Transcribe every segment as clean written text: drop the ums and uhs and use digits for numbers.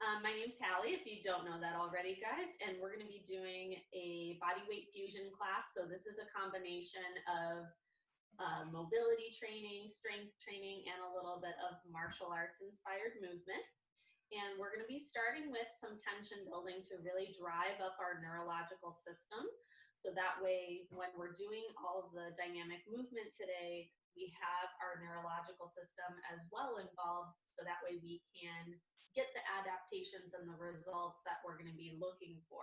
My name's Hallie, if you don't know that already, guys, and we're going to be doing a bodyweight fusion class. So this is a combination of mobility training, strength training, and a little bit of martial arts inspired movement. And we're going to be starting with some tension building to really drive up our neurological system. So that way, when we're doing all of the dynamic movement today, we have our neurological system as well involved. So that way we can get the adaptations and the results that we're going to be looking for.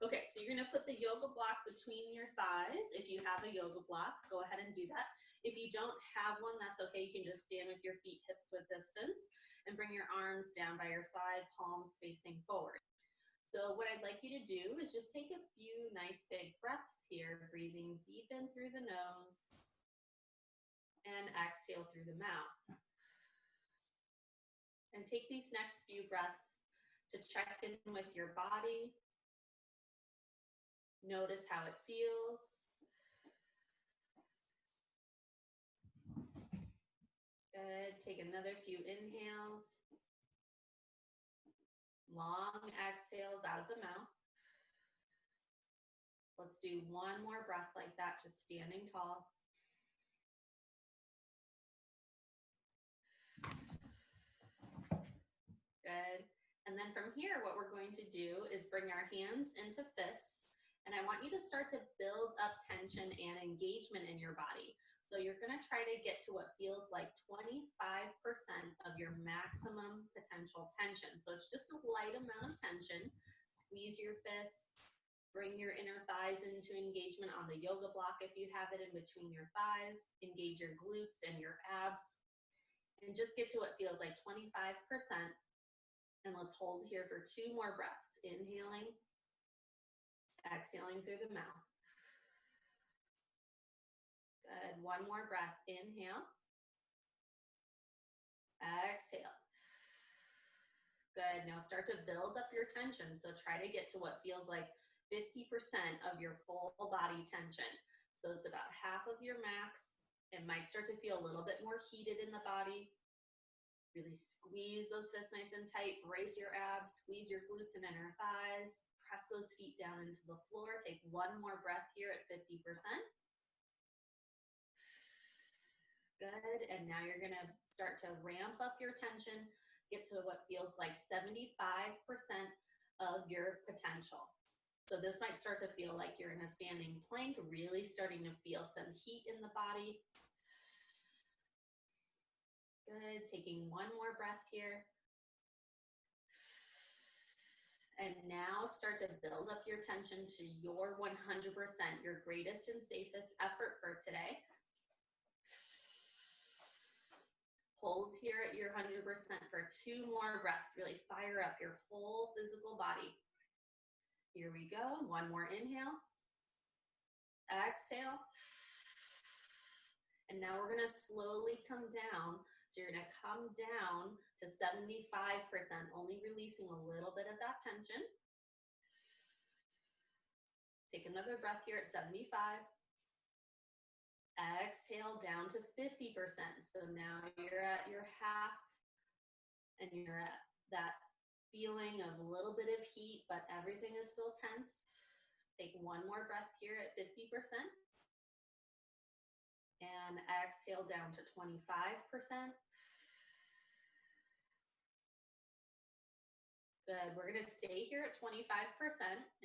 Okay, so you're going to put the yoga block between your thighs. If you have a yoga block, go ahead and do that. If you don't have one, that's okay. You can just stand with your feet hips width distance and bring your arms down by your side, palms facing forward. So what I'd like you to do is just take a few nice big breaths here, breathing deep in through the nose and exhale through the mouth. And take these next few breaths to check in with your body. Notice how it feels. Good. Take another few inhales. Long exhales out of the mouth. Let's do one more breath like that, just standing tall. Good. And then from here, what we're going to do is bring our hands into fists. And I want you to start to build up tension and engagement in your body. So you're going to try to get to what feels like 25% of your maximum potential tension. So it's just a light amount of tension. Squeeze your fists. Bring your inner thighs into engagement on the yoga block if you have it in between your thighs. Engage your glutes and your abs. And just get to what feels like 25%. And let's hold here for 2 more breaths. Inhaling, exhaling through the mouth. Good. 1 more breath. Inhale, exhale. Good. Now start to build up your tension. So try to get to what feels like 50% of your full body tension. So it's about half of your max. It might start to feel a little bit more heated in the body. Really squeeze those fists nice and tight. Brace your abs, squeeze your glutes and inner thighs. Press those feet down into the floor. Take 1 more breath here at 50%. Good. And now you're going to start to ramp up your tension. Get to what feels like 75% of your potential. So this might start to feel like you're in a standing plank, really starting to feel some heat in the body. Good. Taking 1 more breath here. And now start to build up your tension to your 100%, your greatest and safest effort for today. Hold here at your 100% for 2 more breaths. Really fire up your whole physical body. Here we go. 1 more inhale. Exhale. And now we're going to slowly come down. So you're going to come down to 75%, only releasing a little bit of that tension. Take another breath here at 75. Exhale down to 50%. So now you're at your half and you're at that feeling of a little bit of heat, but everything is still tense. Take 1 more breath here at 50%. And exhale down to 25%. Good. We're going to stay here at 25%,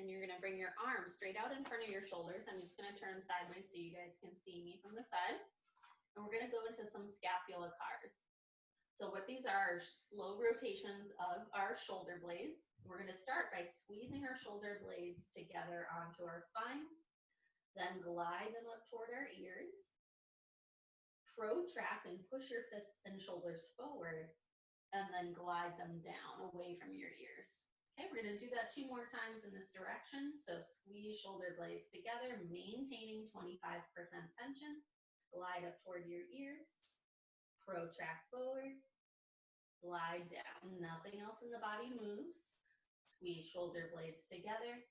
and you're going to bring your arms straight out in front of your shoulders. I'm just going to turn sideways so you guys can see me from the side. And we're going to go into some scapula cars. So what these are slow rotations of our shoulder blades. We're going to start by squeezing our shoulder blades together onto our spine, then glide them up toward our ears. Protract and push your fists and shoulders forward, and then glide them down away from your ears. Okay, we're going to do that 2 more times in this direction. So squeeze shoulder blades together, maintaining 25% tension. Glide up toward your ears. Protract forward. Glide down. Nothing else in the body moves. Squeeze shoulder blades together.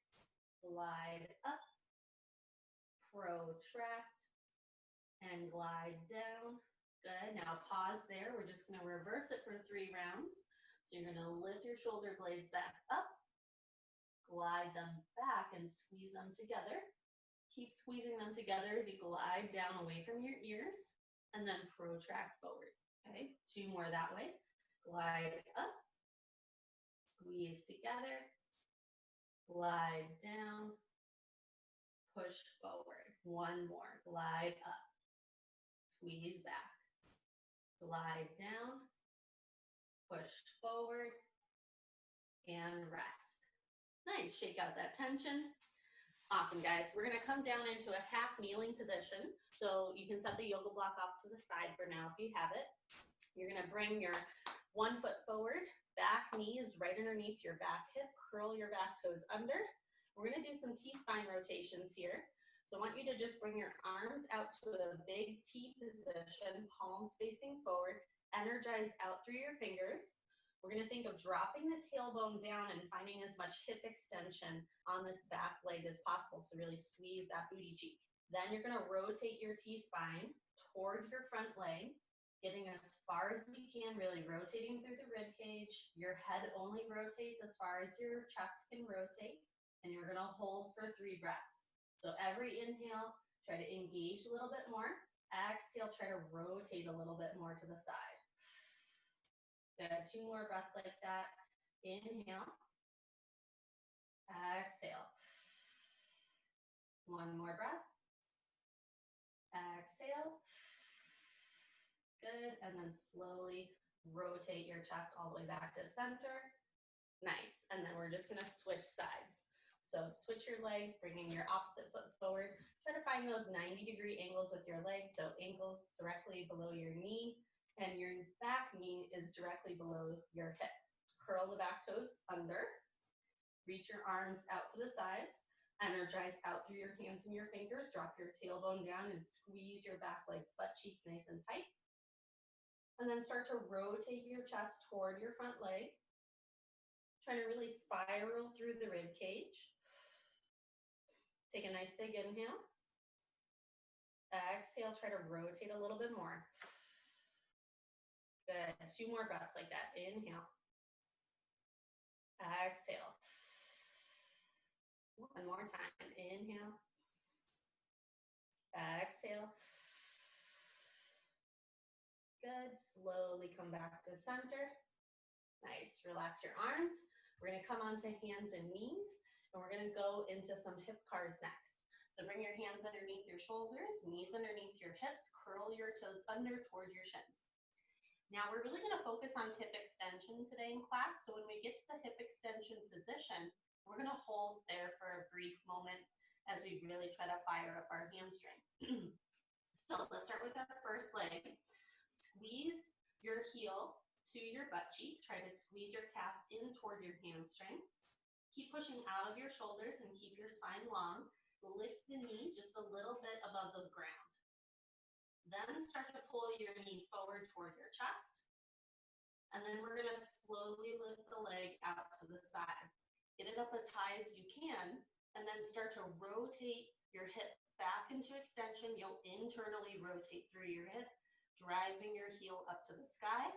Glide up. Protract. And glide down. Good. Now pause there. We're just going to reverse it for 3 rounds. So you're going to lift your shoulder blades back up, glide them back and squeeze them together. Keep squeezing them together as you glide down away from your ears and then protract forward. Okay, 2 more that way. Glide up, squeeze together, glide down, push forward. 1 more, glide up, squeeze back, glide down, push forward, and rest. Nice, shake out that tension. Awesome, guys. We're gonna come down into a half kneeling position. So you can set the yoga block off to the side for now if you have it. You're gonna bring your 1 foot forward, back knee is right underneath your back hip, curl your back toes under. We're gonna do some T-spine rotations here. So I want you to just bring your arms out to a big T position, palms facing forward, energize out through your fingers. We're going to think of dropping the tailbone down and finding as much hip extension on this back leg as possible. So really squeeze that booty cheek. Then you're going to rotate your T-spine toward your front leg, getting as far as you can, really rotating through the rib cage. Your head only rotates as far as your chest can rotate. And you're going to hold for 3 breaths. So every inhale, try to engage a little bit more. Exhale, try to rotate a little bit more to the side. Good, 2 more breaths like that. Inhale. Exhale. 1 more breath. Exhale. Good, and then slowly rotate your chest all the way back to center. Nice, and then we're just gonna switch sides. So switch your legs, bringing your opposite foot forward. Try to find those 90-degree angles with your legs, so ankles directly below your knee, and your back knee is directly below your hip. Curl the back toes under. Reach your arms out to the sides. Energize out through your hands and your fingers. Drop your tailbone down and squeeze your back legs, butt cheeks nice and tight. And then start to rotate your chest toward your front leg. Try to really spiral through the rib cage. Take a nice big inhale. Exhale, try to rotate a little bit more. Good, 2 more breaths like that. Inhale. Exhale. 1 more time. Inhale. Exhale. Good, slowly come back to center. Nice, relax your arms. We're gonna come onto hands and knees, and we're gonna go into some hip cars next. So bring your hands underneath your shoulders, knees underneath your hips, curl your toes under toward your shins. Now we're really gonna focus on hip extension today in class. So when we get to the hip extension position, we're gonna hold there for a brief moment as we really try to fire up our hamstring. So let's start with our first leg. Squeeze your heel to your butt cheek. Try to squeeze your calf in toward your hamstring. Keep pushing out of your shoulders and keep your spine long. Lift the knee just a little bit above the ground. Then start to pull your knee forward toward your chest. And then we're gonna slowly lift the leg out to the side. Get it up as high as you can, and then start to rotate your hip back into extension. You'll internally rotate through your hip, driving your heel up to the sky.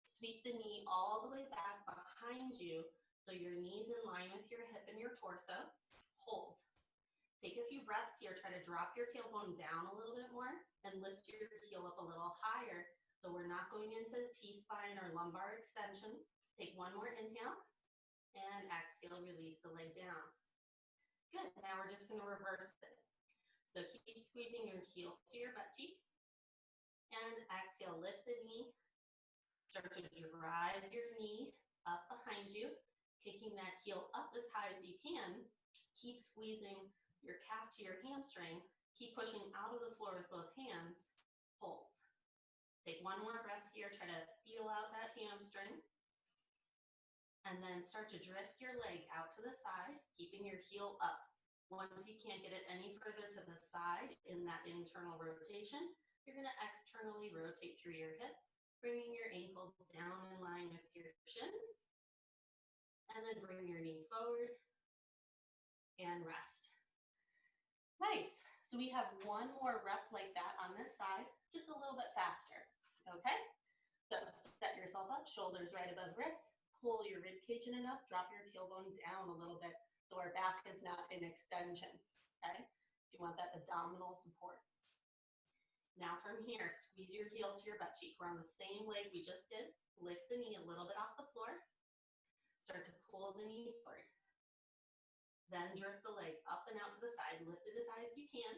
Sweep the knee all the way back behind you so your knee's in line with your hip and your torso. Hold. Take a few breaths here. Try to drop your tailbone down a little bit more and lift your heel up a little higher. So we're not going into T-spine or lumbar extension. Take 1 more inhale and exhale, release the leg down. Good, now we're just gonna reverse it. So keep squeezing your heel to your butt cheek and exhale, lift the knee. Start to drive your knee up behind you, kicking that heel up as high as you can. Keep squeezing your calf to your hamstring. Keep pushing out of the floor with both hands. Hold. Take 1 more breath here. Try to feel out that hamstring. And then start to drift your leg out to the side, keeping your heel up. Once you can't get it any further to the side in that internal rotation, you're going to externally rotate through your hip, bringing your ankle down in line with your shin. And then bring your knee forward and rest. Nice. So we have 1 more rep like that on this side, just a little bit faster. Okay? So set yourself up, shoulders right above wrists. pull your rib cage in enough, drop your tailbone down a little bit so our back is not in extension, okay? You want that abdominal support. Now from here, squeeze your heel to your butt cheek. We're on the same leg we just did. Lift the knee a little bit off the floor. Start to pull the knee forward. Then drift the leg up and out to the side. Lift it as high as you can.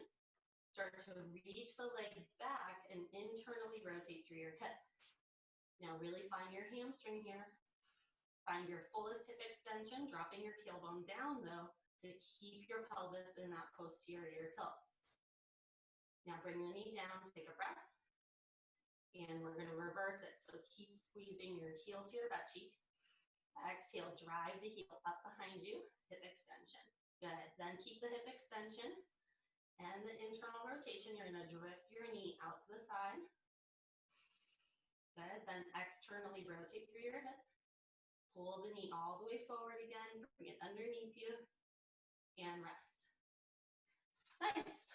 Start to reach the leg back and internally rotate through your hip. Now really find your hamstring here. Find your fullest hip extension, dropping your tailbone down though to keep your pelvis in that posterior tilt. Now bring the knee down, take a breath, and we're going to reverse it. So keep squeezing your heel to your butt cheek. Exhale, drive the heel up behind you, hip extension. Good. Then keep the hip extension and the internal rotation. You're going to drift your knee out to the side. Good. Then externally rotate through your hip. Pull the knee all the way forward again. Bring it underneath you and rest. Nice.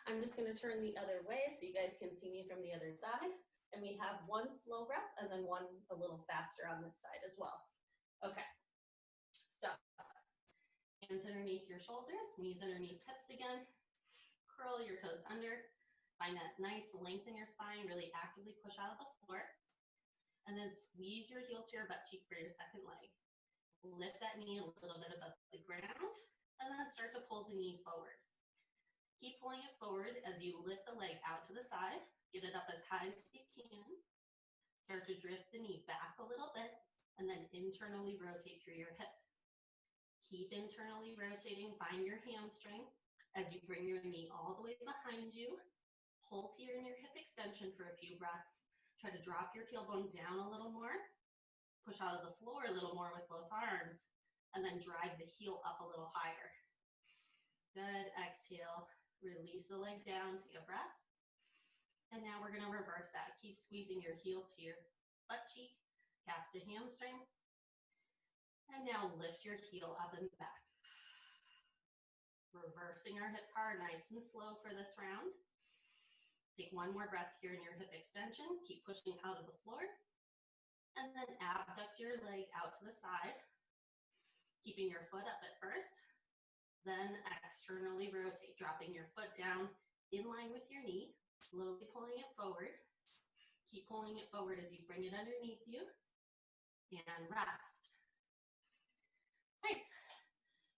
I'm just going to turn the other way so you guys can see me from the other side. And we have one slow rep and then one a little faster on this side as well. Okay. So hands underneath your shoulders, knees underneath hips again. Curl your toes under. Find that nice length in your spine. Really actively push out of the floor. And then squeeze your heel to your butt cheek for your second leg. Lift that knee a little bit above the ground. And then start to pull the knee forward. Keep pulling it forward as you lift the leg out to the side. Get it up as high as you can. Start to drift the knee back a little bit and then internally rotate through your hip. Keep internally rotating. Find your hamstring as you bring your knee all the way behind you. Hold here in your hip extension for a few breaths. Try to drop your tailbone down a little more. Push out of the floor a little more with both arms. And then drive the heel up a little higher. Good. Exhale. Release the leg down, take a breath. And now we're gonna reverse that. Keep squeezing your heel to your butt cheek, calf to hamstring. And now lift your heel up and back. Reversing our hip car nice and slow for this round. Take one more breath here in your hip extension. Keep pushing out of the floor. And then abduct your leg out to the side, keeping your foot up at first. Then externally rotate, dropping your foot down in line with your knee, slowly pulling it forward. Keep pulling it forward as you bring it underneath you, and rest. Nice.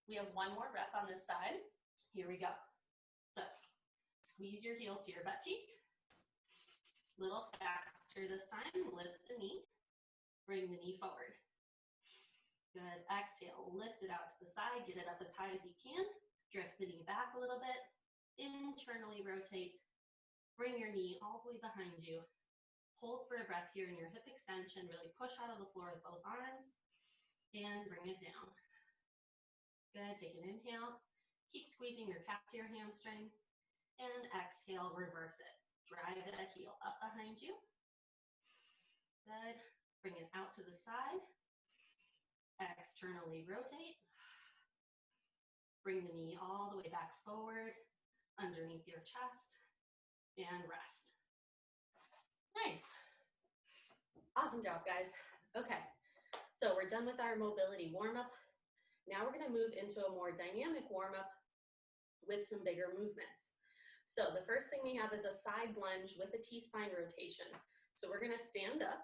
We have one more rep on this side. Here we go. So, squeeze your heel to your butt cheek. A little faster this time. Lift the knee. Bring the knee forward. Good. Exhale, lift it out to the side, get it up as high as you can. Drift the knee back a little bit. Internally rotate. Bring your knee all the way behind you. Hold for a breath here in your hip extension. Really push out of the floor with both arms. And bring it down. Good. Take an inhale. Keep squeezing your calf to your hamstring. And exhale, reverse it. Drive that heel up behind you. Good. Bring it out to the side. Externally rotate. Bring the knee all the way back forward, underneath your chest, and rest. Nice. Awesome job, guys. Okay, so we're done with our mobility warm-up. Now we're gonna move into a more dynamic warm-up with some bigger movements. So the first thing we have is a side lunge with a T-spine rotation. So we're gonna stand up.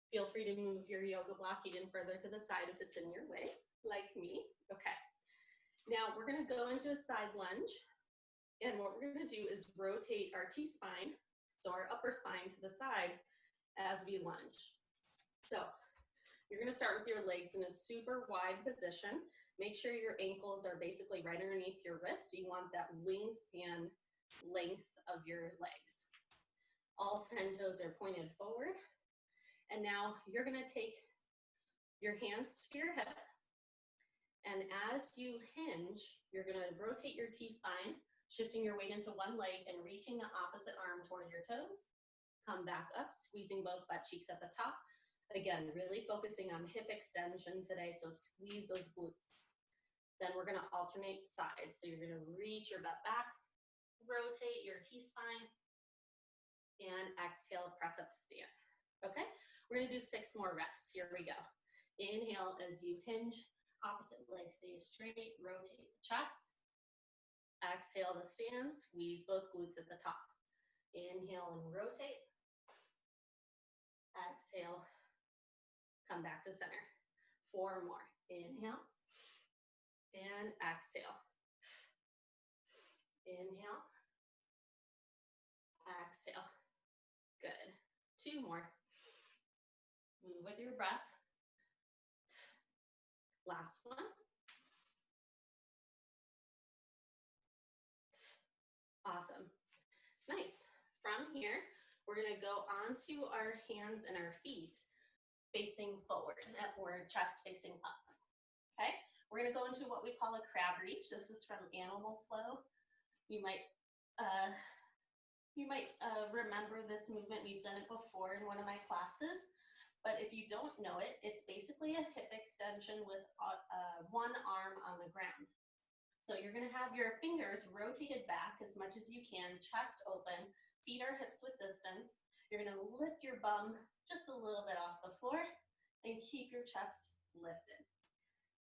Feel free to move your yoga block even further to the side if it's in your way, like me. Okay. Now we're gonna go into a side lunge. And what we're gonna do is rotate our T-spine, so our upper spine to the side as we lunge. So you're gonna start with your legs in a super wide position. Make sure your ankles are basically right underneath your wrists. So you want that wingspan length of your legs. All 10 toes are pointed forward. And now you're gonna take your hands to your hip. And as you hinge, you're gonna rotate your T-spine, shifting your weight into one leg and reaching the opposite arm toward your toes. Come back up, squeezing both butt cheeks at the top. Again, really focusing on hip extension today, so squeeze those glutes. Then we're gonna alternate sides. So you're gonna reach your butt back, rotate your T-spine, and exhale, press up to stand. Okay, we're gonna do 6 more reps. Here we go. Inhale as you hinge, opposite leg stays straight, rotate the chest. Exhale to stand, squeeze both glutes at the top. Inhale and rotate. Exhale, come back to center. 4 more. Inhale and exhale. Inhale, exhale. Good. 2 more. Move with your breath. Last one. Awesome. Nice. From here, we're going to go onto our hands and our feet facing forward, or chest facing up. Okay? We're going to go into what we call a crab reach. This is from Animal Flow. You might remember this movement. We've done it before in one of my classes. But if you don't know it, it's basically a hip extension with one arm on the ground. So you're going to have your fingers rotated back as much as you can, chest open, feet are hips width distance. You're going to lift your bum just a little bit off the floor and keep your chest lifted.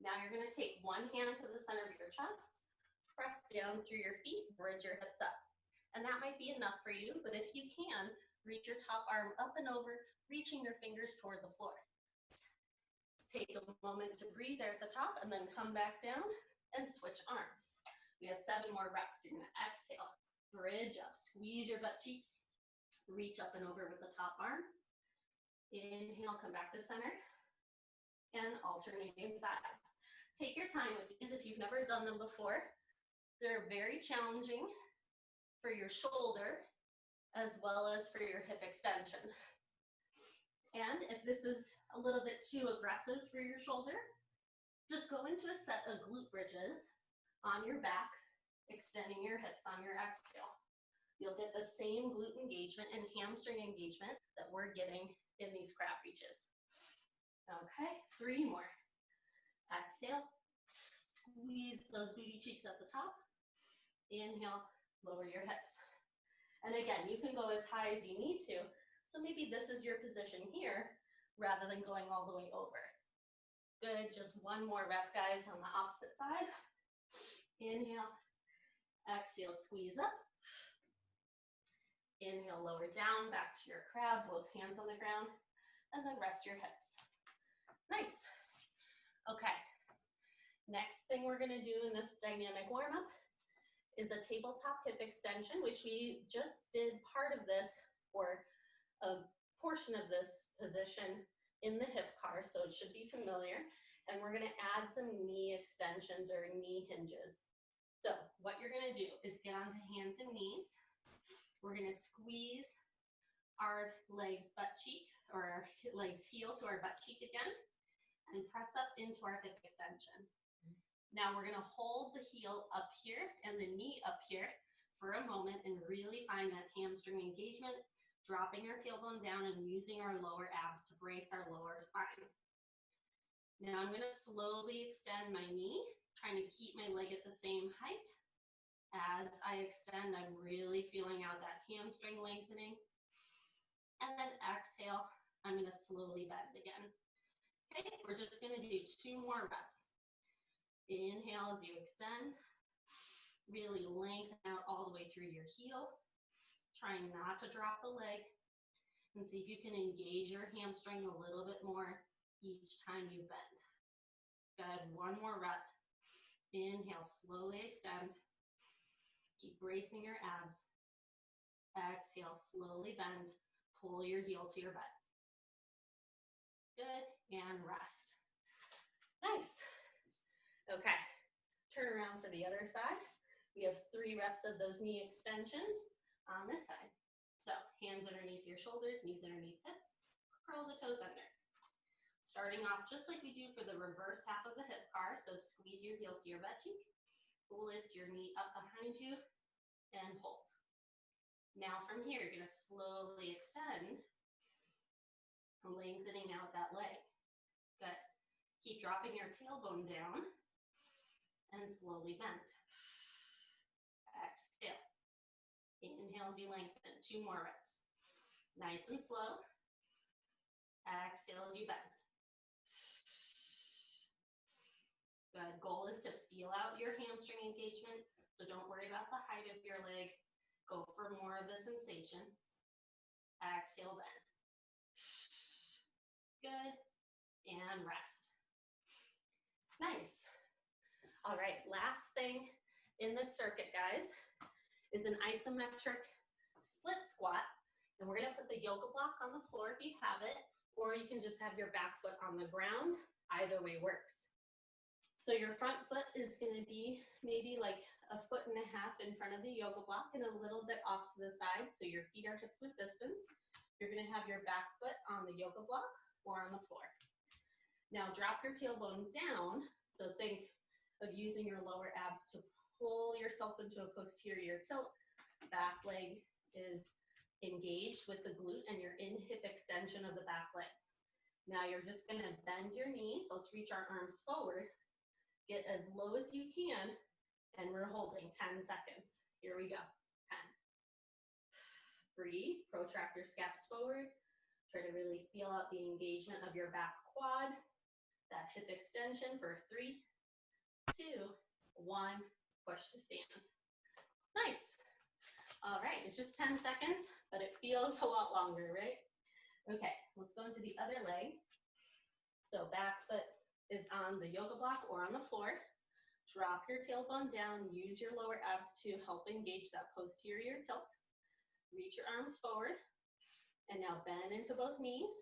Now you're going to take one hand to the center of your chest, press down through your feet, bridge your hips up. And that might be enough for you, but if you can, reach your top arm up and over, reaching your fingers toward the floor. Take a moment to breathe there at the top and then come back down and switch arms. We have 7 more reps. You're going to exhale, bridge up, squeeze your butt cheeks, reach up and over with the top arm. Inhale, come back to center, and alternating sides. Take your time with these if you've never done them before. They're very challenging for your shoulder as well as for your hip extension. And if this is a little bit too aggressive for your shoulder, just go into a set of glute bridges on your back, extending your hips on your exhale. You'll get the same glute engagement and hamstring engagement that we're getting in these crab reaches. Okay, 3 more. Exhale, squeeze those booty cheeks at the top. Inhale, lower your hips. And again, you can go as high as you need to. So maybe this is your position here rather than going all the way over. Good, just 1 more rep, guys, on the opposite side. Inhale, exhale, squeeze up. Inhale, lower down, back to your crab, both hands on the ground, and then rest your hips. Nice. Okay, next thing we're gonna do in this dynamic warm-up is a tabletop hip extension, which we just did part of this, or a portion of this position in the hip car, so it should be familiar. And we're gonna add some knee extensions or knee hinges. So what you're gonna do is get onto hands and knees. We're gonna squeeze our legs butt cheek, or our legs heel to our butt cheek again, and press up into our hip extension. Now we're gonna hold the heel up here and the knee up here for a moment and really find that hamstring engagement, dropping our tailbone down and using our lower abs to brace our lower spine. Now I'm gonna slowly extend my knee, trying to keep my leg at the same height. As I extend, I'm really feeling out that hamstring lengthening. And then exhale, I'm gonna slowly bend again. Okay, we're just gonna do 2 more reps. Inhale as you extend, really lengthen out all the way through your heel, trying not to drop the leg, and see if you can engage your hamstring a little bit more each time you bend. Good, 1 more rep. Inhale, slowly extend. Keep bracing your abs. Exhale, slowly bend. Pull your heel to your butt. Good, and rest. Nice. Okay, turn around for the other side. We have 3 reps of those knee extensions on this side. So hands underneath your shoulders, knees underneath hips, curl the toes under. Starting off just like we do for the reverse half of the hip car, so squeeze your heel to your butt cheek, lift your knee up behind you, and hold. Now from here, you're gonna slowly extend, lengthening out that leg. Good. Keep dropping your tailbone down, and slowly bend. Exhale. Inhale as you lengthen. 2 more reps. Nice and slow. Exhale as you bend. Good. Goal is to feel out your hamstring engagement, so don't worry about the height of your leg. Go for more of the sensation. Exhale, bend. Good. And rest. Nice. All right, last thing in this circuit, guys, is an isometric split squat. And we're gonna put the yoga block on the floor if you have it, or you can just have your back foot on the ground. Either way works. So your front foot is gonna be maybe like 1.5 feet in front of the yoga block and a little bit off to the side, so your feet are hips width distance. You're gonna have your back foot on the yoga block or on the floor. Now drop your tailbone down, so think of using your lower abs to pull yourself into a posterior tilt. Back leg is engaged with the glute and you're in hip extension of the back leg. Now you're just gonna bend your knees. Let's reach our arms forward. Get as low as you can, and we're holding 10 seconds. Here we go, 10. Breathe, protract your scaps forward. Try to really feel out the engagement of your back quad, that hip extension for 3, 2, 1, push to stand. Nice. All right, it's just 10 seconds, but it feels a lot longer, right? Okay, let's go into the other leg. So back foot is on the yoga block or on the floor. Drop your tailbone down, use your lower abs to help engage that posterior tilt. Reach your arms forward, and now bend into both knees.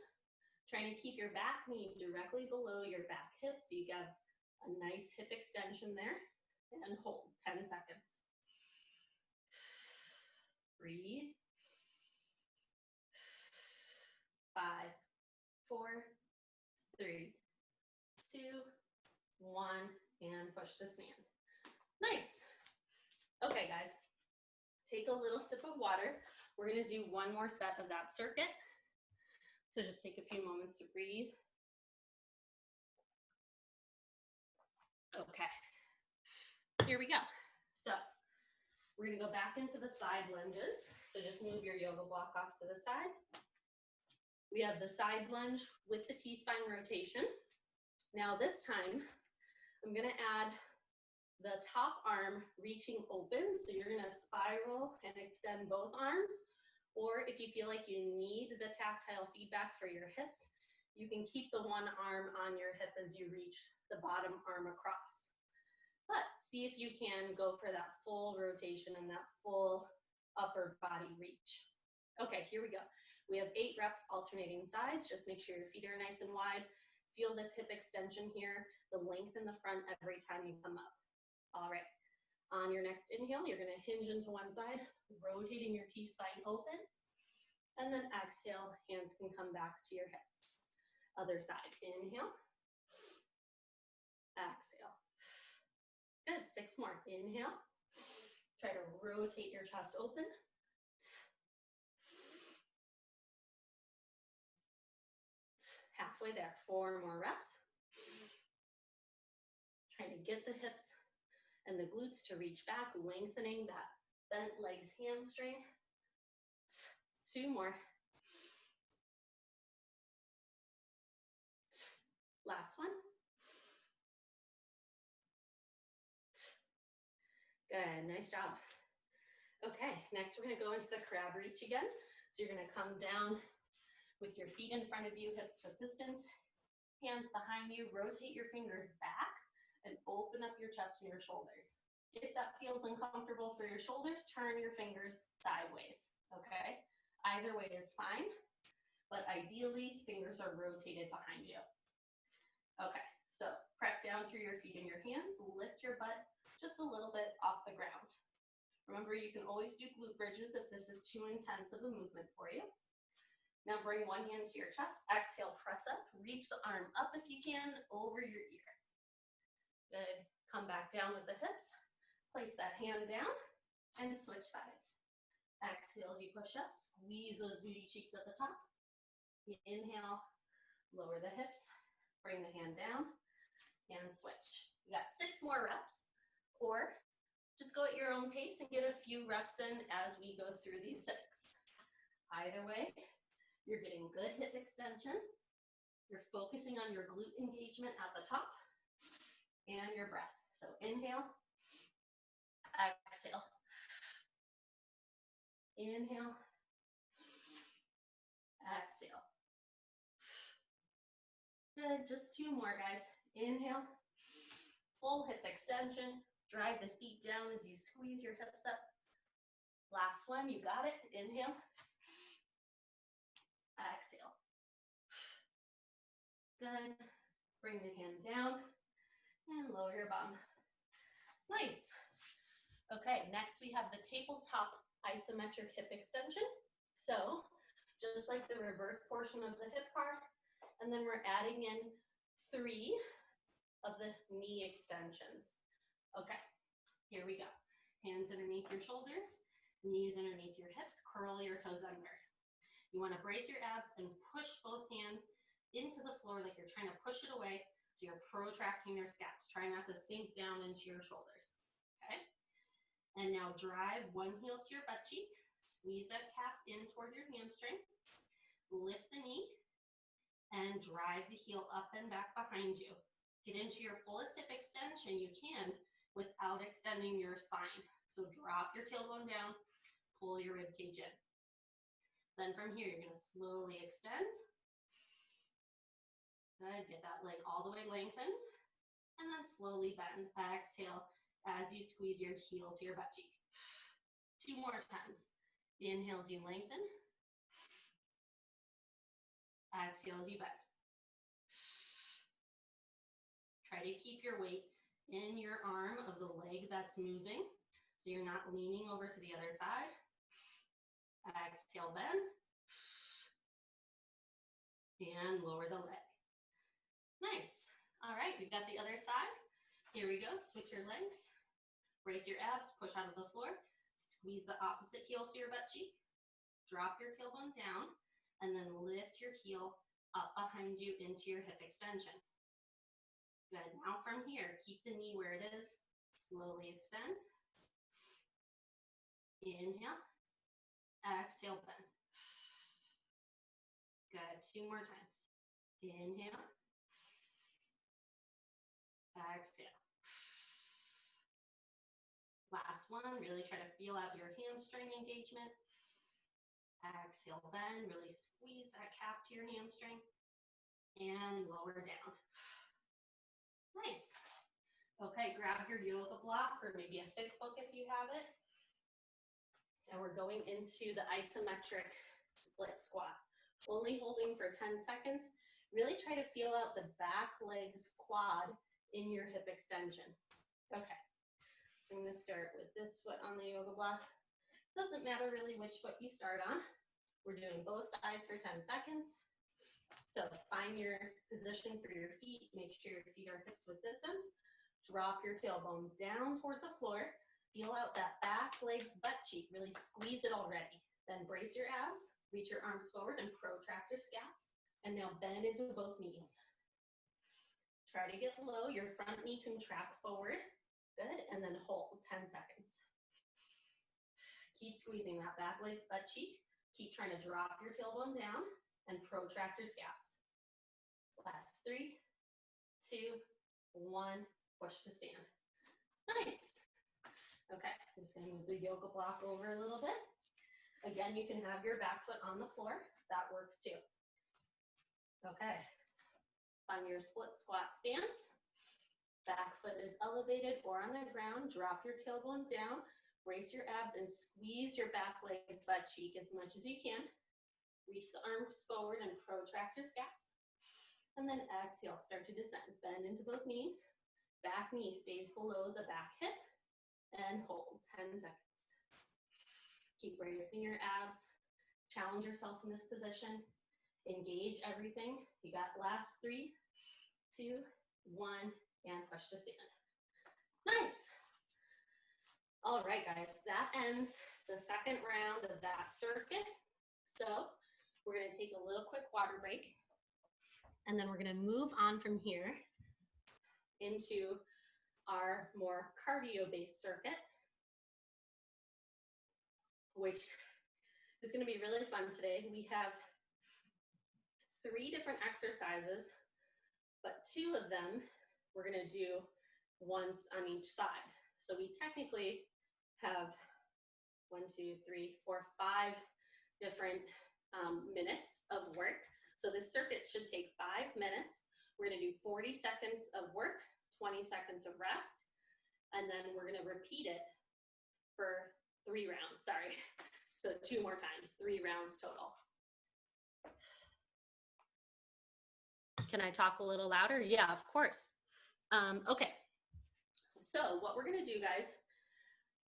Trying to keep your back knee directly below your back hip, so you have a nice hip extension there, and hold 10 seconds. Breathe. 5, 4, 3, 2, 1, and push to stand. Nice. Okay, guys, take a little sip of water. We're gonna do one more set of that circuit. So just take a few moments to breathe. Okay, here we go. So we're gonna go back into the side lunges. So just move your yoga block off to the side. We have the side lunge with the T-spine rotation. Now this time, I'm gonna add the top arm reaching open. So you're gonna spiral and extend both arms. Or if you feel like you need the tactile feedback for your hips, you can keep the one arm on your hip as you reach the bottom arm across. But see if you can go for that full rotation and that full upper body reach. Okay, here we go. We have 8 reps alternating sides. Just make sure your feet are nice and wide. Feel this hip extension here, the length in the front every time you come up. All right, on your next inhale, you're gonna hinge into one side, rotating your T-spine open, and then exhale, hands can come back to your hips. Other side, inhale, exhale. Good, 6 more, inhale. Try to rotate your chest open. Halfway there, 4 more reps. Trying to get the hips and the glutes to reach back, lengthening that bent legs hamstring. 2 more. Last one. Good, nice job. Okay, next we're gonna go into the crab reach again. So you're gonna come down with your feet in front of you, hips width distance, hands behind you, rotate your fingers back and open up your chest and your shoulders. If that feels uncomfortable for your shoulders, turn your fingers sideways, okay? Either way is fine, but ideally, fingers are rotated behind you. Okay, so press down through your feet and your hands, lift your butt just a little bit off the ground. Remember, you can always do glute bridges if this is too intense of a movement for you. Now bring one hand to your chest, exhale, press up, reach the arm up if you can, over your ear. Good, come back down with the hips, place that hand down, and switch sides. Exhale as you push up, squeeze those booty cheeks at the top. Inhale, lower the hips, bring the hand down, and switch. You got 6 more reps, or just go at your own pace and get a few reps in as we go through these 6. Either way, you're getting good hip extension, You're focusing on your glute engagement at the top and your breath. So inhale, exhale. Inhale, exhale. Good, just two more, guys. Inhale, full hip extension. Drive the feet down as you squeeze your hips up. Last one, you got it. Inhale, exhale. Good. Bring the hand down and lower your bum. Nice. Okay, next we have the tabletop isometric hip extension. So just like the reverse portion of the hip bar, and then we're adding in 3 of the knee extensions. Okay, here we go. Hands underneath your shoulders, knees underneath your hips, curl your toes under. You want to brace your abs and push both hands into the floor like you're trying to push it away, so you're protracting your scaps. Try not to sink down into your shoulders, okay? And now drive one heel to your butt cheek, squeeze that calf in toward your hamstring, lift the knee, and drive the heel up and back behind you. Get into your fullest hip extension you can without extending your spine. So drop your tailbone down, pull your rib cage in. Then from here, you're gonna slowly extend. Good, get that leg all the way lengthened. And then slowly bend, exhale as you squeeze your heel to your butt cheek. 2 more times. Inhale as you lengthen. Exhale as you bend. Try to keep your weight in your arm of the leg that's moving, so you're not leaning over to the other side. Exhale, bend. And lower the leg. Nice. All right, we've got the other side. Here we go, switch your legs. Brace your abs, push out of the floor. Squeeze the opposite heel to your butt cheek. Drop your tailbone down, and then lift your heel up behind you into your hip extension. Good, now from here, keep the knee where it is. Slowly extend. Inhale. Exhale, bend. Good, 2 more times. Inhale. Exhale. Last one, really try to feel out your hamstring engagement. Exhale, bend, really squeeze that calf to your hamstring. And lower down. Nice. Okay, grab your yoga block or maybe a thick book if you have it. And we're going into the isometric split squat. Only holding for 10 seconds. Really try to feel out the back leg's quad in your hip extension. Okay, so I'm gonna start with this foot on the yoga block. Doesn't matter really which foot you start on. We're doing both sides for 10 seconds. So find your position for your feet. Make sure your feet are hips width distance. Drop your tailbone down toward the floor. Feel out that back leg's butt cheek. Really squeeze it already. Then brace your abs. Reach your arms forward and protract your scaps. And now bend into both knees. Try to get low. Your front knee can track forward. Good. And then hold 10 seconds. Keep squeezing that back leg's butt cheek. Keep trying to drop your tailbone down and protract your scaps. Last 3, 2, 1, push to stand. Nice. Okay, I'm just gonna move the yoga block over a little bit. Again, you can have your back foot on the floor. That works too. Okay, find your split squat stance. Back foot is elevated or on the ground. Drop your tailbone down. Brace your abs and squeeze your back leg's butt cheek as much as you can. Reach the arms forward and protract your scaps. And then exhale, start to descend. Bend into both knees. Back knee stays below the back hip. And hold 10 seconds. Keep bracing your abs. Challenge yourself in this position. Engage everything. You got last 3, 2, 1, and push to stand. Nice. All right, guys, that ends the second round of that circuit. So we're gonna take a little quick water break, and then we're gonna move on from here into our more cardio-based circuit, which is gonna be really fun today. We have 3 different exercises, but 2 of them we're gonna do once on each side. So we technically have 1, 2, 3, 4, 5 different minutes of work. So this circuit should take 5 minutes. We're gonna do 40 seconds of work, 20 seconds of rest, and then we're gonna repeat it for 3 rounds, sorry. So 2 more times, 3 rounds total. Can I talk a little louder? Yeah, of course. Okay, so what we're gonna do, guys,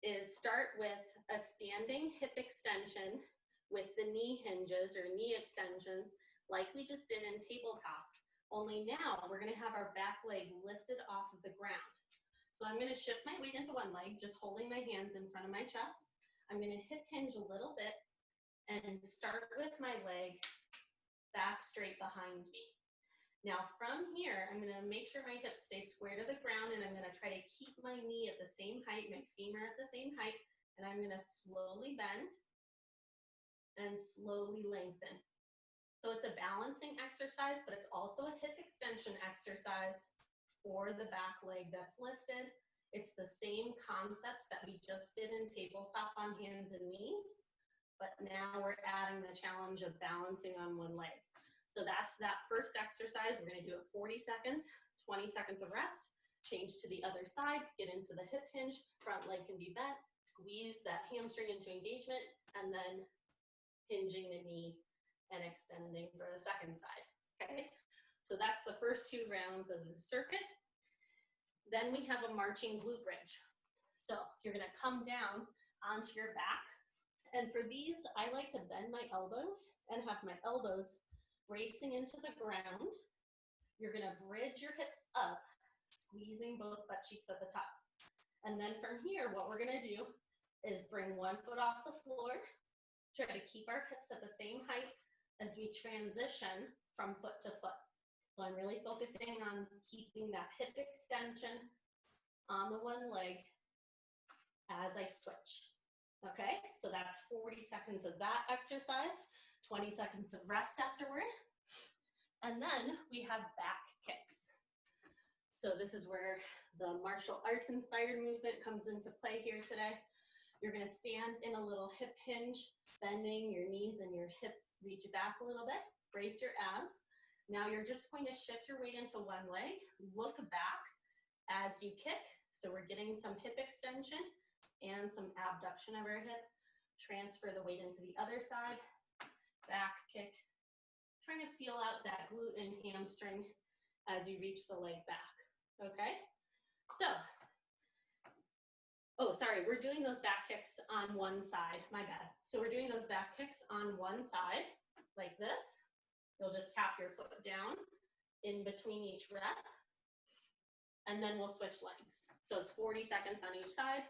is start with a standing hip extension with the knee hinges or knee extensions like we just did in tabletop. Only now we're gonna have our back leg lifted off of the ground. So I'm gonna shift my weight into one leg, just holding my hands in front of my chest. I'm gonna hip hinge a little bit and start with my leg back straight behind me. Now from here, I'm gonna make sure my hips stay square to the ground, and I'm gonna try to keep my knee at the same height, my femur at the same height, and I'm gonna slowly bend and slowly lengthen. So it's a balancing exercise, but it's also a hip extension exercise for the back leg that's lifted. It's the same concept that we just did in tabletop on hands and knees, but now we're adding the challenge of balancing on one leg. So that's that first exercise. We're gonna do it 40 seconds, 20 seconds of rest, change to the other side, get into the hip hinge, front leg can be bent, squeeze that hamstring into engagement, and then hinging the knee and extending for the second side, okay? So that's the first 2 rounds of the circuit. Then we have a marching glute bridge. So you're gonna come down onto your back. And for these, I like to bend my elbows and have my elbows bracing into the ground. You're gonna bridge your hips up, squeezing both butt cheeks at the top. And then from here, what we're gonna do is bring one foot off the floor, try to keep our hips at the same height as we transition from foot to foot. So I'm really focusing on keeping that hip extension on the one leg as I switch. Okay, so that's 40 seconds of that exercise, 20 seconds of rest afterward. And then we have back kicks. So this is where the martial arts inspired movement comes into play here today. You're gonna stand in a little hip hinge, bending your knees and your hips reach back a little bit, brace your abs. Now you're just going to shift your weight into one leg, look back as you kick. So we're getting some hip extension and some abduction of our hip. Transfer the weight into the other side, back kick. Trying to feel out that glute and hamstring as you reach the leg back, okay? So, oh, sorry, we're doing those back kicks on one side, my bad. So we're doing those back kicks on one side, like this. You'll just tap your foot down in between each rep, and then we'll switch legs. So it's 40 seconds on each side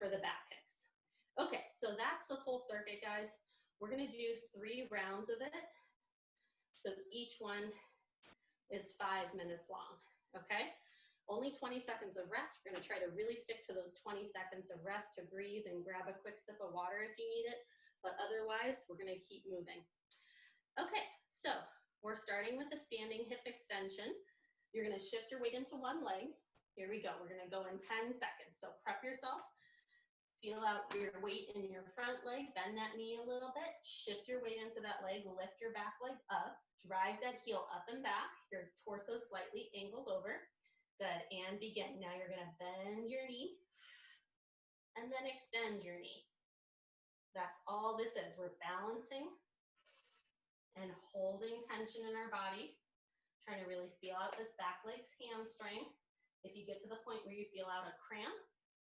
for the back kicks. Okay, so that's the full circuit, guys. We're gonna do 3 rounds of it. So each one is 5 minutes long, okay? Only 20 seconds of rest. We're gonna try to really stick to those 20 seconds of rest to breathe and grab a quick sip of water if you need it, but otherwise, we're gonna keep moving. Okay, so we're starting with the standing hip extension. You're gonna shift your weight into one leg. Here we go, we're gonna go in 10 seconds. So prep yourself, feel out your weight in your front leg, bend that knee a little bit, shift your weight into that leg, lift your back leg up, drive that heel up and back, your torso slightly angled over. Good, and begin. Now you're gonna bend your knee and then extend your knee. That's all this is. We're balancing and holding tension in our body, trying to really feel out this back leg's hamstring. If you get to the point where you feel out a cramp,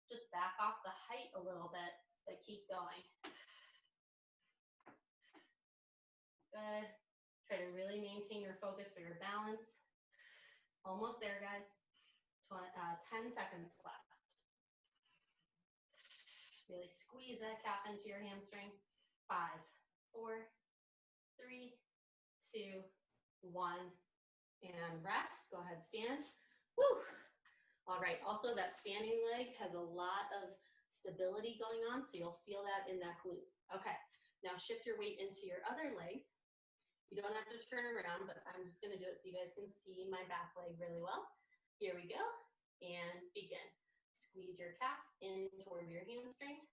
just back off the height a little bit, but keep going. Good. Try to really maintain your focus for your balance. Almost there, guys. 10 seconds left. Really squeeze that calf into your hamstring. 5, 4, 3, 2, 1, and rest. Go ahead, stand. Woo! All right, also that standing leg has a lot of stability going on, so you'll feel that in that glute. Okay, now shift your weight into your other leg. You don't have to turn around, but I'm just gonna do it so you guys can see my back leg really well. Here we go, and begin. Squeeze your calf in toward your hamstring.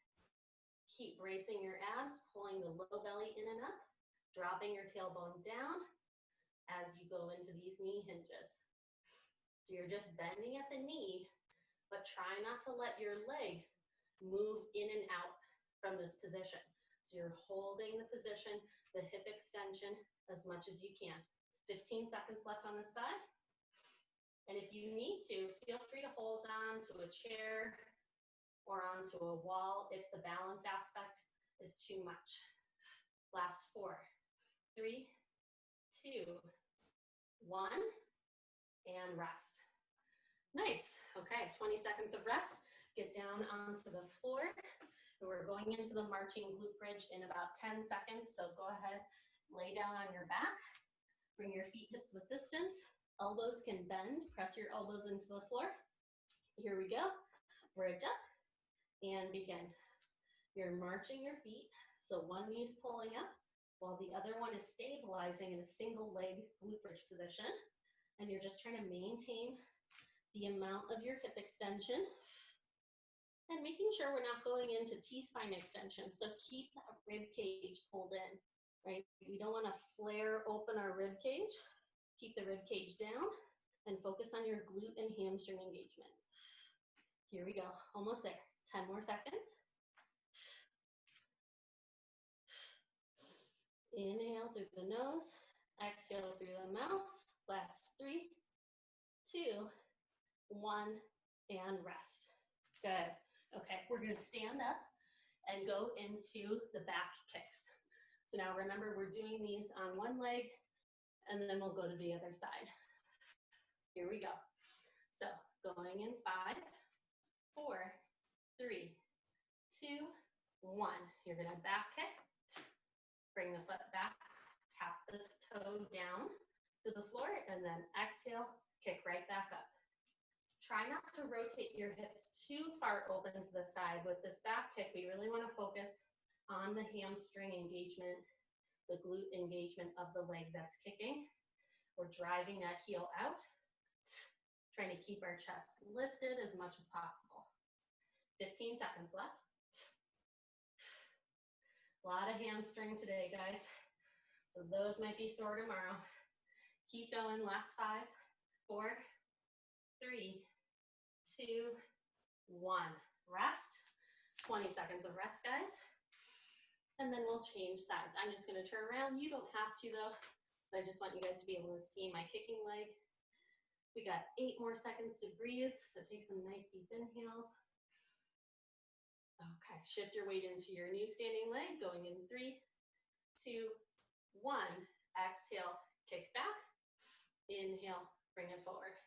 Keep bracing your abs, pulling the low belly in and up, dropping your tailbone down as you go into these knee hinges. So you're just bending at the knee, but try not to let your leg move in and out from this position. So you're holding the position, the hip extension, as much as you can. 15 seconds left on this side. And if you need to, feel free to hold on to a chair or onto a wall if the balance aspect is too much. Last 4, 3, 2, 1, and rest. Nice. Okay, 20 seconds of rest. Get down onto the floor. We're going into the marching glute bridge in about 10 seconds, so go ahead, lay down on your back. Bring your feet hips width distance. Elbows can bend. Press your elbows into the floor. Here we go. Bridge up and begin. You're marching your feet, so one knee is pulling up while the other one is stabilizing in a single leg glute bridge position. And you're just trying to maintain the amount of your hip extension and making sure we're not going into T-spine extension. So keep that rib cage pulled in, right? We don't want to flare open our rib cage. Keep the rib cage down and focus on your glute and hamstring engagement. Here we go, almost there. 10 more seconds. Inhale through the nose, exhale through the mouth. Last 3, 2, 1, and rest. Good. Okay, we're gonna stand up and go into the back kicks. So now remember, we're doing these on one leg, and then we'll go to the other side. Here we go. So going in 5, 4, 3, 2, 1. You're gonna back kick, bring the foot back, tap the toe down to the floor, and then exhale, kick right back up. Try not to rotate your hips too far open to the side. With this back kick, we really want to focus on the hamstring engagement, the glute engagement of the leg that's kicking. We're driving that heel out, trying to keep our chest lifted as much as possible. 15 seconds left. A lot of hamstring today, guys. So those might be sore tomorrow. Keep going, last 5, 4, 3, 2, 1. Rest. 20 seconds of rest, guys. And then we'll change sides. I'm just gonna turn around. You don't have to though. I just want you guys to be able to see my kicking leg. We got 8 more seconds to breathe, so take some nice deep inhales. Okay, shift your weight into your new standing leg, going in 3, 2, 1. Exhale, kick back. Inhale, bring it forward.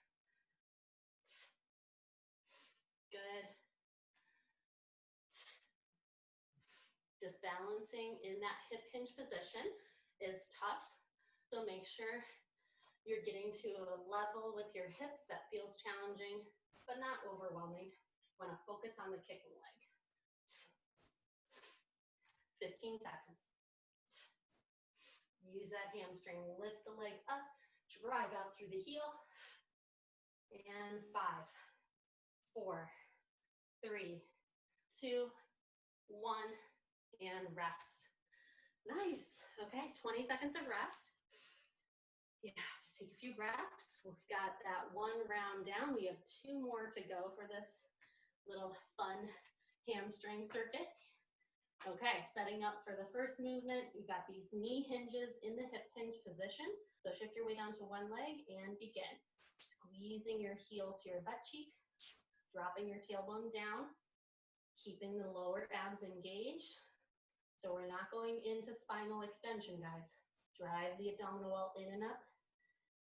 Good. Just balancing in that hip hinge position is tough, so make sure you're getting to a level with your hips that feels challenging, but not overwhelming. You want to focus on the kicking leg. 15 seconds. Use that hamstring, lift the leg up, drive out through the heel. And 5, 4, 3, 2, 1, and rest. Nice. Okay, 20 seconds of rest. Yeah, just take a few breaths. We've got that 1 round down. We have 2 more to go for this little fun hamstring circuit. Okay, setting up for the first movement. We've got these knee hinges in the hip hinge position. So shift your weight onto one leg and begin. Squeezing your heel to your butt cheek, dropping your tailbone down, keeping the lower abs engaged. So we're not going into spinal extension, guys. Drive the abdominal wall in and up,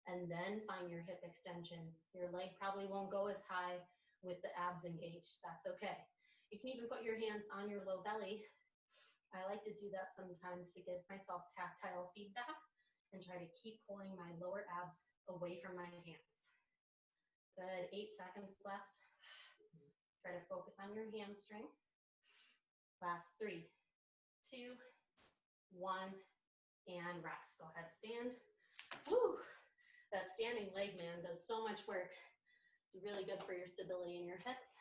and then find your hip extension. Your leg probably won't go as high with the abs engaged. That's okay. You can even put your hands on your low belly. I like to do that sometimes to give myself tactile feedback and try to keep pulling my lower abs away from my hands. Good, 8 seconds left. Try to focus on your hamstring. Last 3, 2, 1, and rest. Go ahead, stand. Woo! That standing leg, man, does so much work. It's really good for your stability in your hips.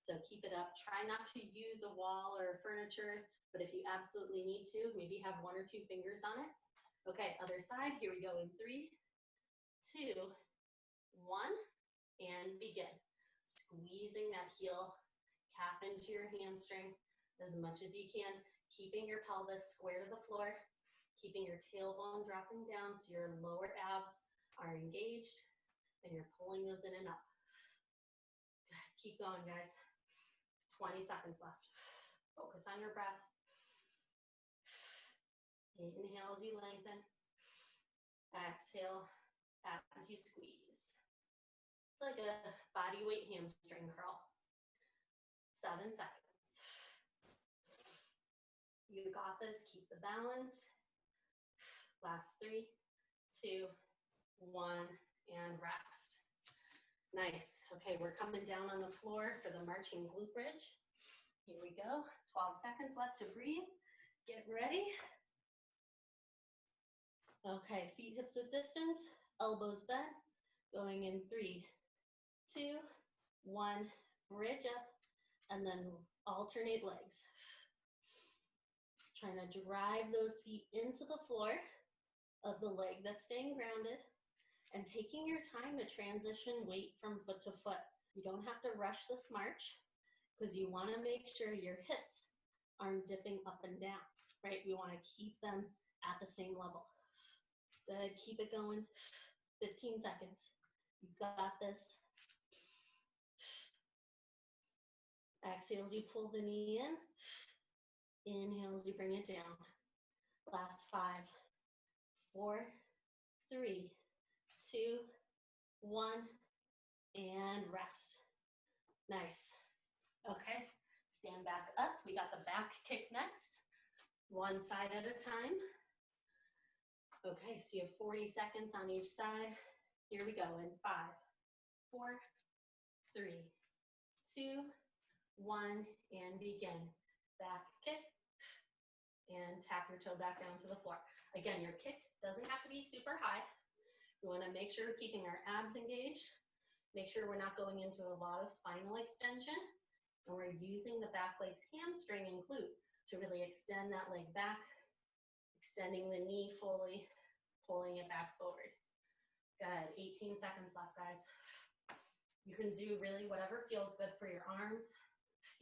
So keep it up. Try not to use a wall or furniture, but if you absolutely need to, maybe have 1 or 2 fingers on it. Okay, other side. Here we go in 3, 2, 1, and begin. Squeezing that heel calf into your hamstring as much as you can, keeping your pelvis square to the floor, keeping your tailbone dropping down so your lower abs are engaged and you're pulling those in and up. Keep going, guys. 20 seconds left. Focus on your breath. Inhale as you lengthen. Exhale as you squeeze. It's like a body weight hamstring curl. 7 seconds. You got this. Keep the balance. Last 3, 2, 1, and rest. Nice. Okay, we're coming down on the floor for the marching glute bridge. Here we go. 12 seconds left to breathe. Get ready. Okay, feet hips width distance, elbows bent. Going in 3, 2, 1, bridge up, and then alternate legs. Trying to drive those feet into the floor of the leg that's staying grounded, and taking your time to transition weight from foot to foot. You don't have to rush this march because you want to make sure your hips aren't dipping up and down, right? We want to keep them at the same level. Good, keep it going. 15 seconds. You got this. Exhale as you pull the knee in. Inhale as you bring it down. Last 5, 4, 3, 2, 1, and rest. Nice. Okay, stand back up. We got the back kick next. 1 side at a time. Okay, so you have 40 seconds on each side. Here we go in 5, 4, 3, 2, 1, and begin. Back kick, and tap your toe back down to the floor. Again, your kick doesn't have to be super high. We want to make sure we're keeping our abs engaged. Make sure we're not going into a lot of spinal extension. And we're using the back leg's hamstring and glute to really extend that leg back, extending the knee fully, pulling it back forward. Good, 18 seconds left, guys. You can do really whatever feels good for your arms.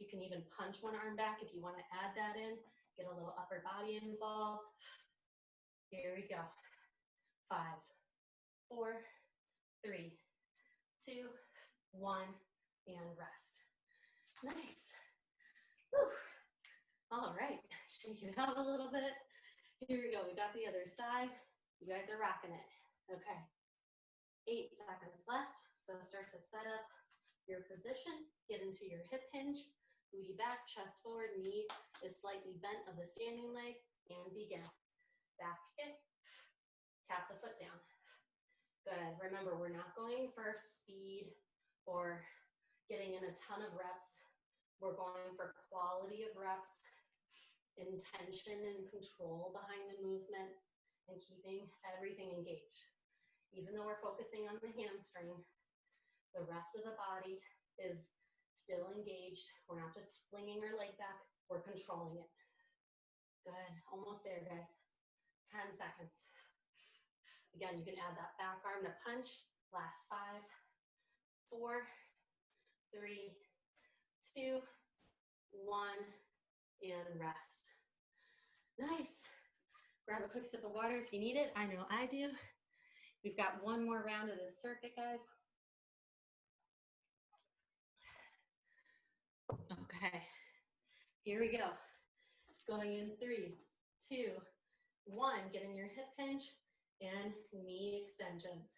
You can even punch one arm back if you want to add that in, get a little upper body involved. Here we go. 5, 4, 3, 2, 1, and rest. Nice. Whew. All right, shake it out a little bit. Here we go, we got the other side. You guys are rocking it. Okay, 8 seconds left. So start to set up your position, get into your hip hinge, booty back, chest forward, knee is slightly bent of the standing leg, and begin. Back kick, tap the foot down. Good, remember we're not going for speed or getting in a ton of reps. We're going for quality of reps, intention and control behind the movement, and keeping everything engaged. Even though we're focusing on the hamstring, the rest of the body is still engaged. We're not just flinging our leg back, we're controlling it. Good, almost there, guys. 10 seconds. Again, you can add that back arm to punch. Last 5, 4, 3, 2, 1, and rest. Nice. Grab a quick sip of water if you need it. I know I do. We've got one more round of this circuit, guys. Okay, here we go. Going in 3, 2, 1. Get in your hip hinge and knee extensions.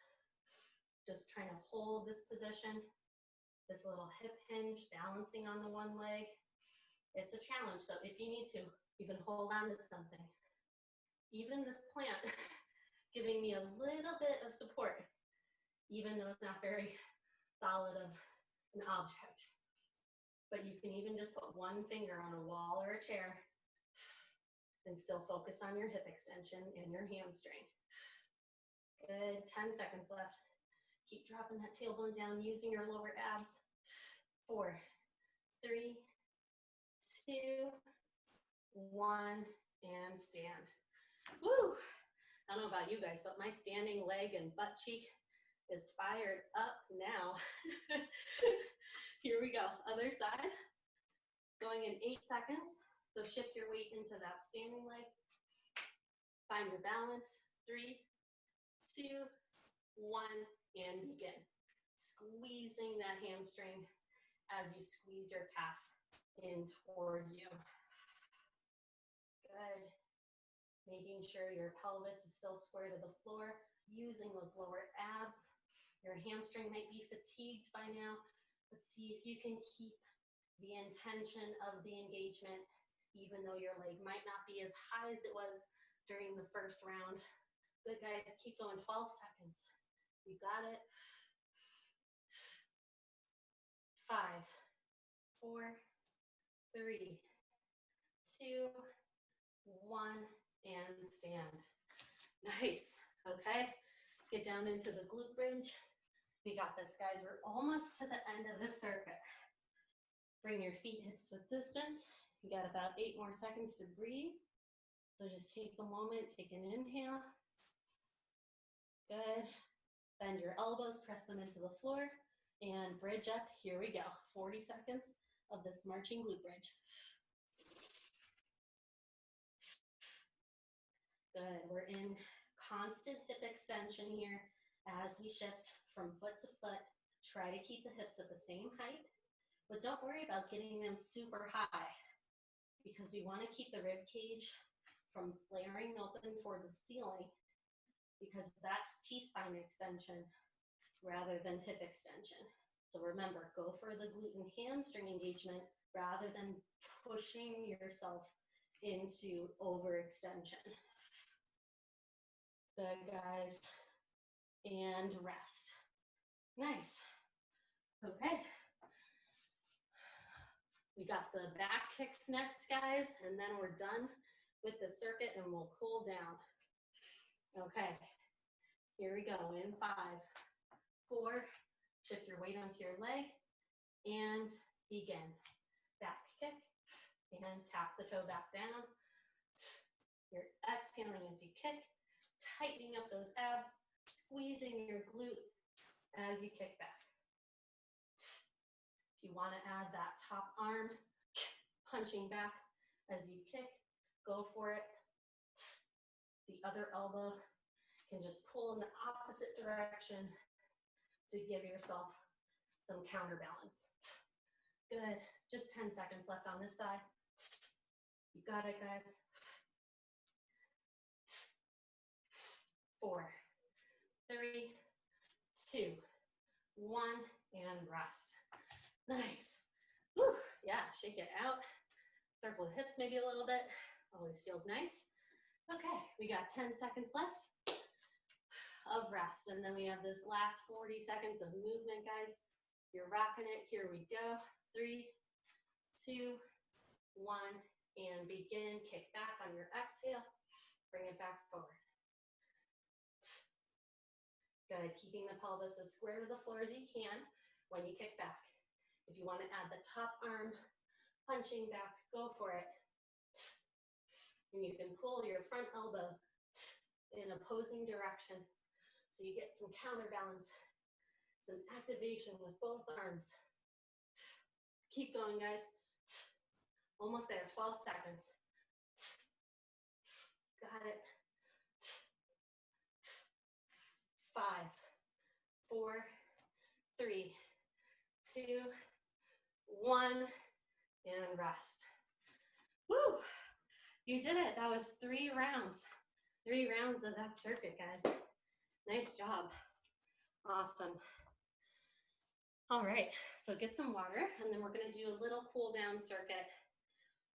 Just trying to hold this position, this little hip hinge, balancing on the one leg. It's a challenge, so if you need to, you can hold on to something. Even this plant giving me a little bit of support, even though it's not very solid of an object. But you can even just put one finger on a wall or a chair and still focus on your hip extension and your hamstring. Good, 10 seconds left. Keep dropping that tailbone down using your lower abs. 4, 3, 2, 1, and stand. Woo! I don't know about you guys, but my standing leg and butt cheek is fired up now. Here we go, other side. Going in 8 seconds. So shift your weight into that standing leg. Find your balance. 3, 2, 1, and begin. Squeezing that hamstring as you squeeze your calf in toward you. Good. Making sure your pelvis is still square to the floor, using those lower abs. Your hamstring might be fatigued by now, but see if you can keep the intention of the engagement, even though your leg might not be as high as it was during the first round. Good, guys, keep going, 12 seconds. You got it. 5, 4, 3, 2, 1, and stand. Nice, okay. Get down into the glute bridge. We got this, guys. We're almost to the end of the circuit. Bring your feet hips width distance. You got about 8 more seconds to breathe. So just take a moment, take an inhale. Good. Bend your elbows, press them into the floor, and bridge up. Here we go. 40 seconds of this marching glute bridge. Good. We're in constant hip extension here as we shift from foot to foot. Try to keep the hips at the same height, but don't worry about getting them super high because we want to keep the rib cage from flaring open toward the ceiling because that's T-spine extension rather than hip extension. So remember, go for the glute and hamstring engagement rather than pushing yourself into overextension. Good, guys. And rest. Nice. Okay. We got the back kicks next, guys, and then we're done with the circuit and we'll cool down. Okay. Here we go. In 5, 4, shift your weight onto your leg and begin. Back kick and tap the toe back down. You're exhaling as you kick, tightening up those abs, squeezing your glute as you kick back. If you want to add that top arm, punching back as you kick, go for it. The other elbow can just pull in the opposite direction to give yourself some counterbalance. Good. Just 10 seconds left on this side. You got it, guys. 4, 3, 2, 1, and rest. Nice. Whew. Yeah, shake it out. Circle the hips maybe a little bit. Always feels nice. Okay, we got 10 seconds left of rest. And then we have this last 40 seconds of movement, guys. You're rocking it. Here we go. 3, 2, 1, and begin. Kick back on your exhale. Bring it back forward. Good. Keeping the pelvis as square to the floor as you can when you kick back. If you want to add the top arm, punching back, go for it. And you can pull your front elbow in opposing direction so you get some counterbalance, some activation with both arms. Keep going, guys. Almost there, 12 seconds. Got it. 5, 4, 3, 2, 1, and rest. Woo! You did it. That was 3 rounds. 3 rounds of that circuit, guys. Nice job. Awesome. All right, so get some water, and then we're going to do a little cool down circuit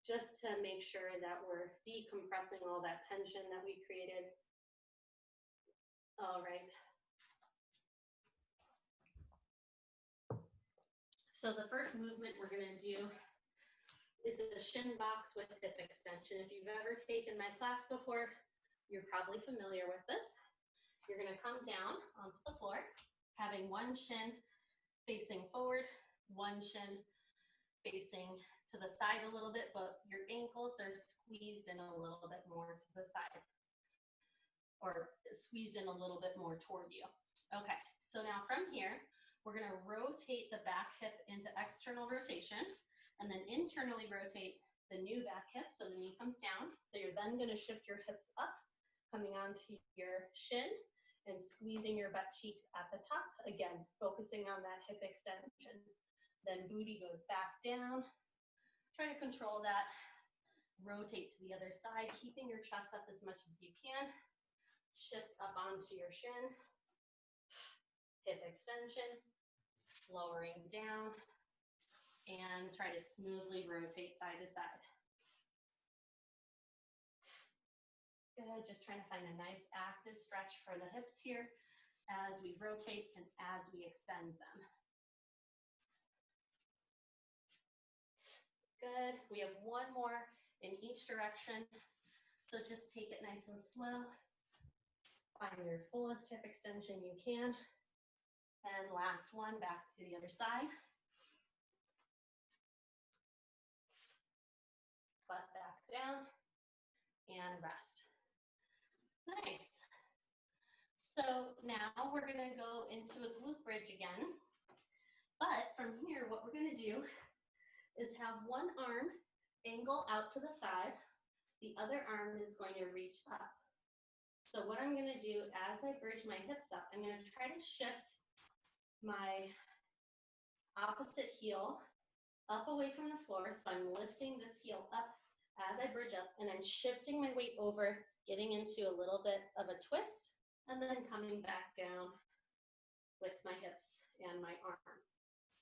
just to make sure that we're decompressing all that tension that we created. All right. So the first movement we're going to do is a shin box with hip extension. If you've ever taken my class before, you're probably familiar with this. You're gonna come down onto the floor, having one shin facing forward, one shin facing to the side a little bit, but your ankles are squeezed in a little bit more to the side, or squeezed in a little bit more toward you. Okay, so now from here, we're gonna rotate the back hip into external rotation, and then internally rotate the new back hip so the knee comes down. So you're then gonna shift your hips up, coming onto your shin and squeezing your butt cheeks at the top. Again, focusing on that hip extension. Then booty goes back down. Try to control that. Rotate to the other side, keeping your chest up as much as you can. Shift up onto your shin. Hip extension. Lowering down. And try to smoothly rotate side to side. Good, just trying to find a nice active stretch for the hips here as we rotate and as we extend them. Good, we have one more in each direction. So just take it nice and slow. Find your fullest hip extension you can. And last one, back to the other side. Butt back down and rest. Nice. So now we're gonna go into a glute bridge again. But from here, what we're gonna do is have one arm angle out to the side. The other arm is going to reach up. So what I'm gonna do as I bridge my hips up, I'm gonna try to shift my opposite heel up away from the floor. So I'm lifting this heel up as I bridge up, and I'm shifting my weight over, getting into a little bit of a twist, and then coming back down with my hips and my arm.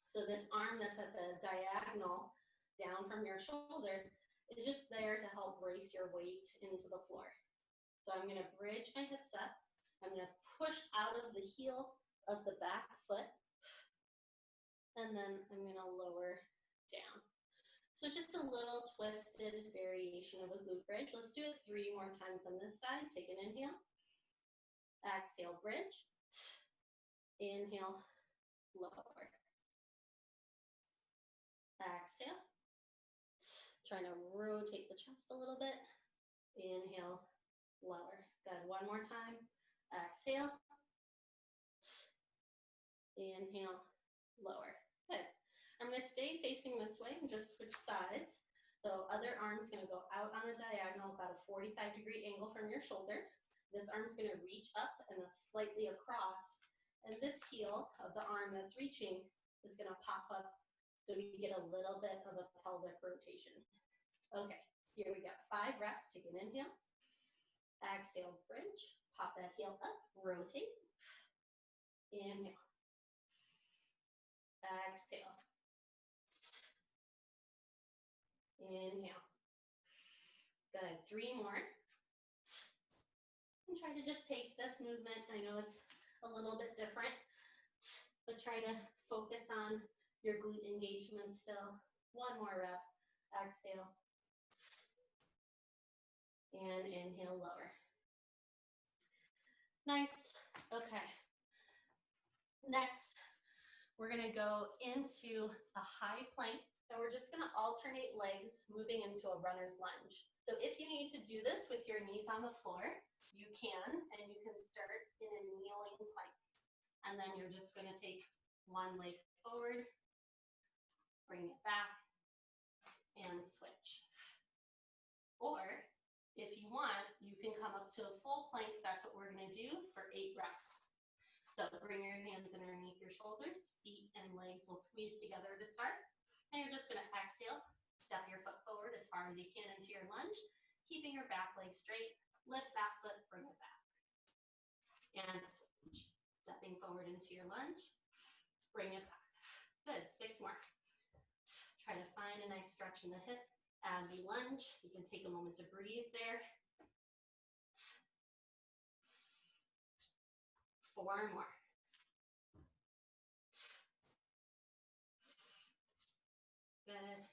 So this arm that's at the diagonal down from your shoulder is just there to help brace your weight into the floor. So I'm gonna bridge my hips up. I'm gonna push out of the heel of the back foot, and then I'm gonna lower down. So just a little twisted variation of a glute bridge. Let's do it 3 more times on this side. Take an inhale. Exhale, bridge. Inhale, lower. Exhale. Trying to rotate the chest a little bit. Inhale, lower. Good, one more time. Exhale. Inhale, lower. Good. I'm gonna stay facing this way and just switch sides. So other arm's gonna go out on a diagonal, about a 45-degree angle from your shoulder. This arm's gonna reach up and slightly across. And this heel of the arm that's reaching is gonna pop up so we get a little bit of a pelvic rotation. Okay, here we go. 5 reps. Take an inhale. Exhale, bridge. Pop that heel up, rotate. Inhale. Exhale. Inhale. Good, 3 more. And try to just take this movement. I know it's a little bit different, but try to focus on your glute engagement still. 1 more rep. Exhale. And inhale, lower. Nice. Okay. Next, we're gonna go into a high plank. So we're just gonna alternate legs moving into a runner's lunge. So if you need to do this with your knees on the floor, you can, and you can start in a kneeling plank. And then you're just gonna take one leg forward, bring it back, and switch. Or if you want, you can come up to a full plank. That's what we're gonna do for 8 reps. So bring your hands underneath your shoulders, feet and legs will squeeze together to start. And you're just gonna exhale, step your foot forward as far as you can into your lunge, keeping your back leg straight, lift that foot, bring it back. And switch, stepping forward into your lunge, bring it back. Good, 6 more. Try to find a nice stretch in the hip as you lunge. You can take a moment to breathe there. 4 more. Good.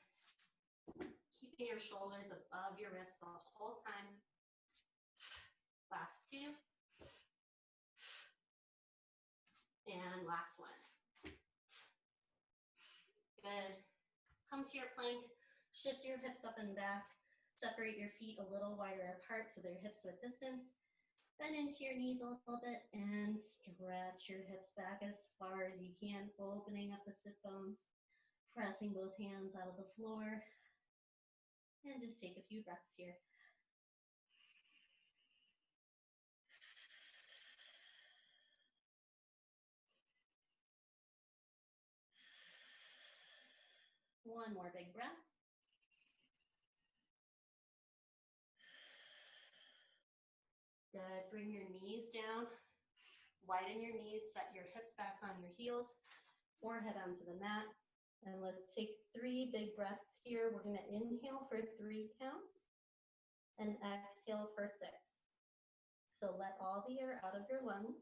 keeping your shoulders above your wrists the whole time. Last two. And last one. Good. Come to your plank, shift your hips up and back, separate your feet a little wider apart so they're hips width distance. Bend into your knees a little bit and stretch your hips back as far as you can, opening up the sit bones, pressing both hands out of the floor, and just take a few breaths here. One more big breath. Good. Bring your knees down. Widen your knees. Set your hips back on your heels. Forehead onto the mat. And let's take 3 big breaths here. We're going to inhale for 3 counts and exhale for 6. So let all the air out of your lungs.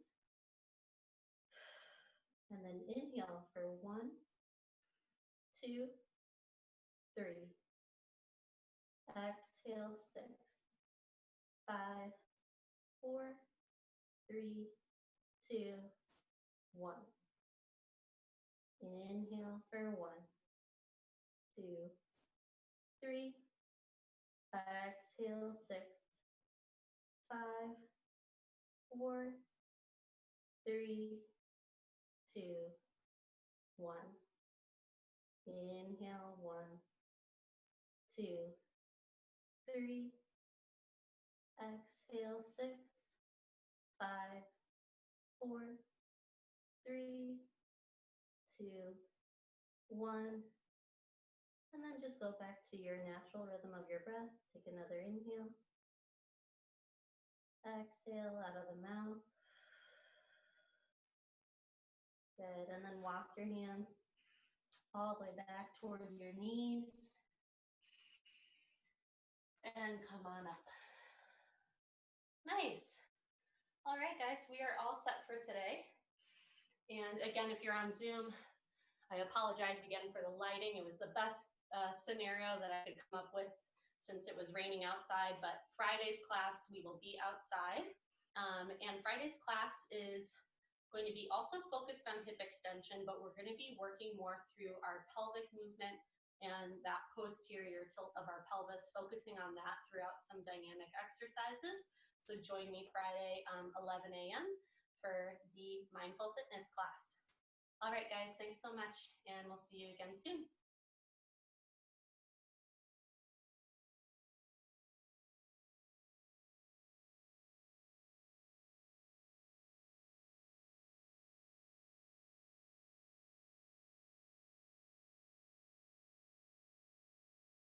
And then inhale for 1, 2, 3. Exhale, 6, 5, 4, 3, 2, 1. Inhale for 1, 2, 3. Exhale, 6, 5, 4, 3, 2, 1. Inhale, 1, 2, 3. Exhale, 6, 5, 4, 3, 2, 1. And then just go back to your natural rhythm of your breath. Take another inhale. Exhale out of the mouth. Good. And then walk your hands all the way back toward your knees. And come on up. Nice. All right, guys, we are all set for today. And again, if you're on Zoom, I apologize again for the lighting. It was the best scenario that I could come up with since it was raining outside, but Friday's class, we will be outside. And Friday's class is going to be also focused on hip extension, but we're going to be working more through our pelvic movement and that posterior tilt of our pelvis, focusing on that throughout some dynamic exercises. So join me Friday, 11 a.m. for the Mindful Fitness class. All right, guys, thanks so much, and we'll see you again soon.